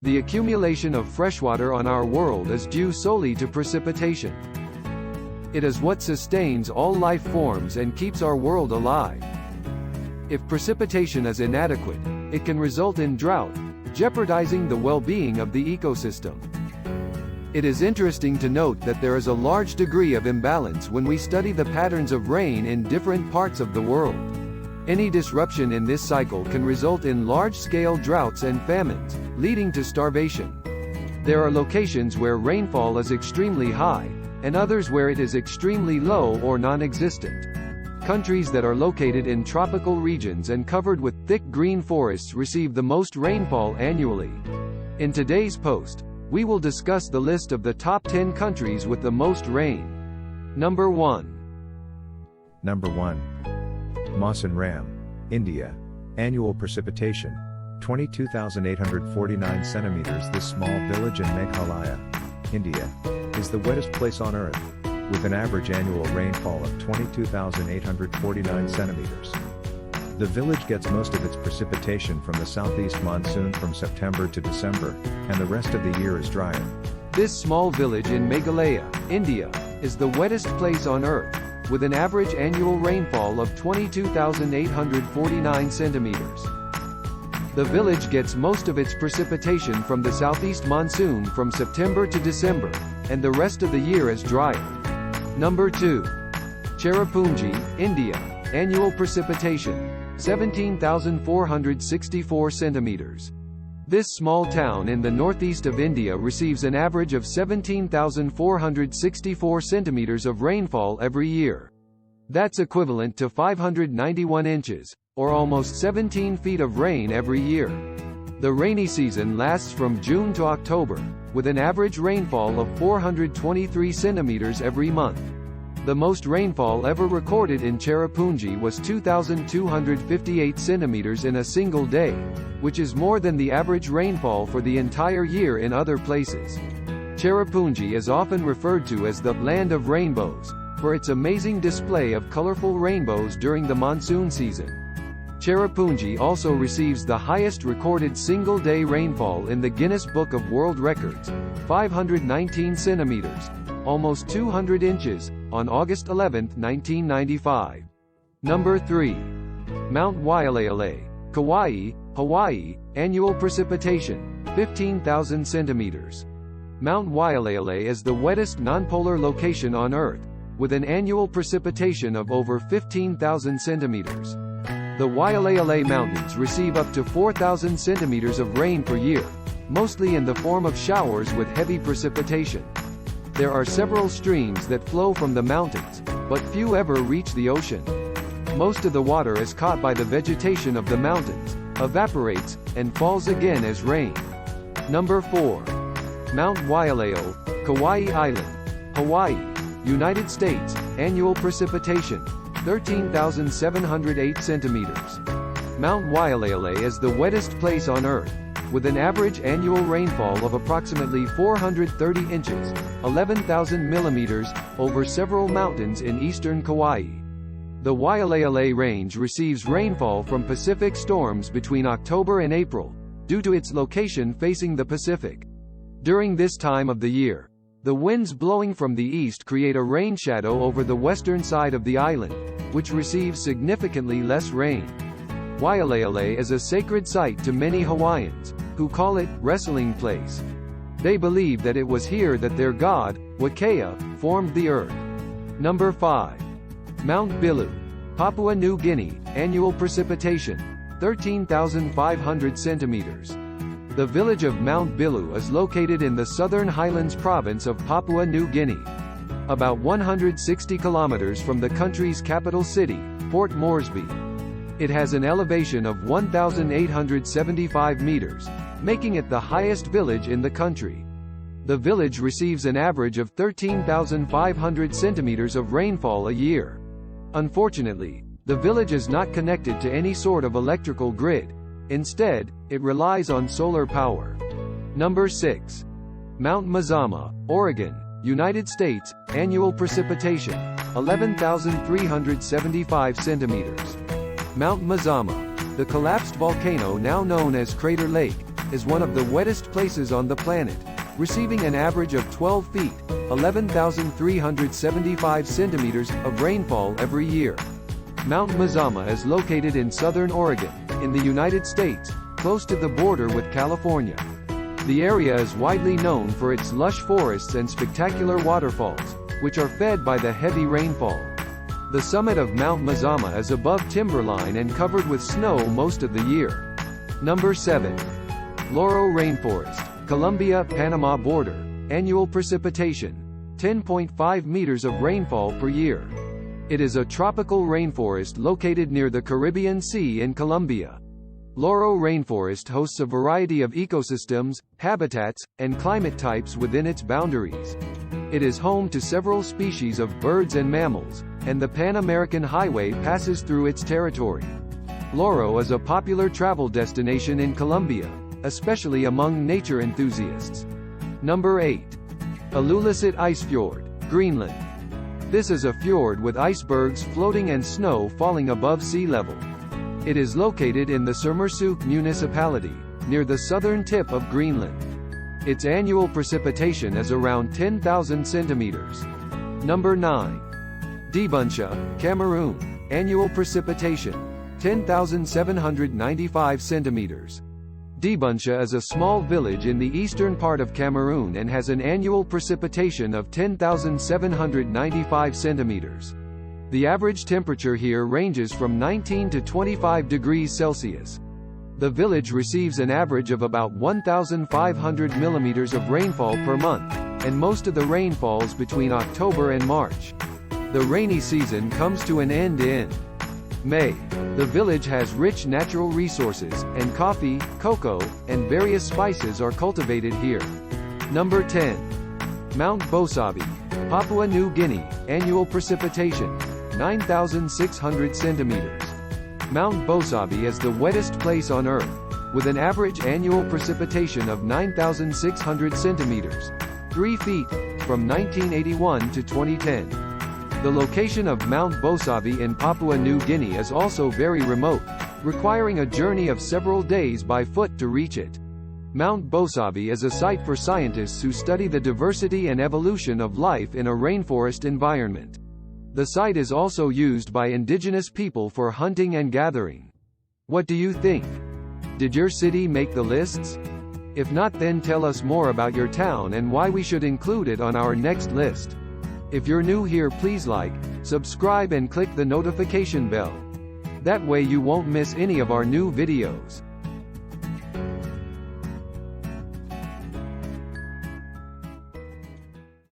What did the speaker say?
The accumulation of freshwater on our world is due solely to precipitation. It is what sustains all life forms and keeps our world alive. If precipitation is inadequate, it can result in drought, jeopardizing the well-being of the ecosystem. It is interesting to note that there is a large degree of imbalance when we study the patterns of rain in different parts of the world. Any disruption in this cycle can result in large-scale droughts and famines, leading to starvation. There are locations where rainfall is extremely high, and others where it is extremely low or non-existent. Countries that are located in tropical regions and covered with thick green forests receive the most rainfall annually. In today's post, we will discuss the list of the top 10 countries with the most rain. Number 1. Number 1. Mazama, India. Annual precipitation, 22,849 centimeters. This small village in Meghalaya, India, is the wettest place on Earth, with an average annual rainfall of 22,849 centimeters. The village gets most of its precipitation from the southeast monsoon from September to December, and the rest of the year is drier. This small village in Meghalaya, India, is the wettest place on Earth, with an average annual rainfall of 22,849 centimeters. The village gets most of its precipitation from the southeast monsoon from September to December, and the rest of the year is drier. Number 2. Chirapunji, India. Annual precipitation, 17,464 centimeters. This small town in the northeast of India receives an average of 17,464 centimeters of rainfall every year. That's equivalent to 591 inches, or almost 17 feet of rain every year. The rainy season lasts from June to October, with an average rainfall of 423 centimeters every month. The most rainfall ever recorded in Chirapunji was 2,258 centimeters in a single day, which is more than the average rainfall for the entire year in other places. Chirapunji is often referred to as the land of rainbows, for its amazing display of colorful rainbows during the monsoon season. Chirapunji also receives the highest recorded single-day rainfall in the Guinness Book of World Records, 519 centimeters, almost 200 inches, on August 11, 1995. Number 3. Mount Waialae, Kawaii, Hawaii. Annual precipitation, 15,000 centimeters. Mount Waialae is the wettest nonpolar location on Earth, with an annual precipitation of over 15,000 centimeters. The Waialae Mountains receive up to 4,000 centimeters of rain per year, mostly in the form of showers with heavy precipitation. There are several streams that flow from the mountains, but few ever reach the ocean. Most of the water is caught by the vegetation of the mountains, evaporates, and falls again as rain. Number 4. Mount Waialae, Kawaii Island, Hawaii, United States. Annual precipitation, 13,708 centimeters. Mount Waialae is the wettest place on Earth, with an average annual rainfall of approximately 430 inches, 11,000 millimeters, over several mountains in eastern Kauai. The Waialae Range receives rainfall from Pacific storms between October and April, due to its location facing the Pacific. During this time of the year, the winds blowing from the east create a rain shadow over the western side of the island, which receives significantly less rain. Waialae is a sacred site to many Hawaiians, who call it resting place. They believe that it was here that their god, Wakea, formed the earth. Number 5. Mount Bulu, Papua New Guinea. Annual precipitation, 13,500 centimeters. The village of Mount Bulu is located in the southern highlands province of Papua New Guinea, about 160 kilometers from the country's capital city, Port Moresby. It has an elevation of 1,875 meters, making it the highest village in the country. The village receives an average of 13,500 centimeters of rainfall a year. Unfortunately, the village is not connected to any sort of electrical grid. Instead, it relies on solar power. Number 6. Mount Mazama, Oregon, United States. Annual precipitation, 11,375 centimeters. Mount Mazama, the collapsed volcano now known as Crater Lake, is one of the wettest places on the planet, receiving an average of 12 feet, 11,375 centimeters, of rainfall every year. Mount Mazama is located in southern Oregon, in the United States, close to the border with California. The area is widely known for its lush forests and spectacular waterfalls, which are fed by the heavy rainfall. The summit of Mount Mazama is above timberline and covered with snow most of the year. Number 7. Laurel Rainforest, Colombia-Panama border. Annual precipitation: 10.5 meters of rainfall per year. It is a tropical rainforest located near the Caribbean Sea in Colombia. Laurel Rainforest hosts a variety of ecosystems, habitats, and climate types within its boundaries. It is home to several species of birds and mammals, and the Pan-American Highway passes through its territory. Laurel is a popular travel destination in Colombia, especially among nature enthusiasts. Number 8. Ilulissat Ice Fjord, Greenland. This is a fjord with icebergs floating and snow falling above sea level. It is located in the Sermersooq municipality, near the southern tip of Greenland. Its annual precipitation is around 10,000 centimeters. Number 9. Debunsha, Cameroon. Annual precipitation: 10,795 centimeters. Debunsha is a small village in the eastern part of Cameroon and has an annual precipitation of 10,795 centimeters. The average temperature here ranges from 19 to 25 degrees Celsius. The village receives an average of about 1,500 millimeters of rainfall per month, and most of the rain falls between October and March. The rainy season comes to an end in May. The village has rich natural resources, and coffee, cocoa, and various spices are cultivated here. Number 10. Mount Bosavi, Papua New Guinea. Annual precipitation: 9,600 centimeters. Mount Bosavi is the wettest place on Earth, with an average annual precipitation of 9,600 centimeters, 3 feet, from 1981 to 2010. The location of Mount Bosavi in Papua New Guinea is also very remote, requiring a journey of several days by foot to reach it. Mount Bosavi is a site for scientists who study the diversity and evolution of life in a rainforest environment. The site is also used by indigenous people for hunting and gathering. What do you think? Did your city make the lists? If not, then tell us more about your town and why we should include it on our next list. If you're new here, please like, subscribe and click the notification bell. That way you won't miss any of our new videos.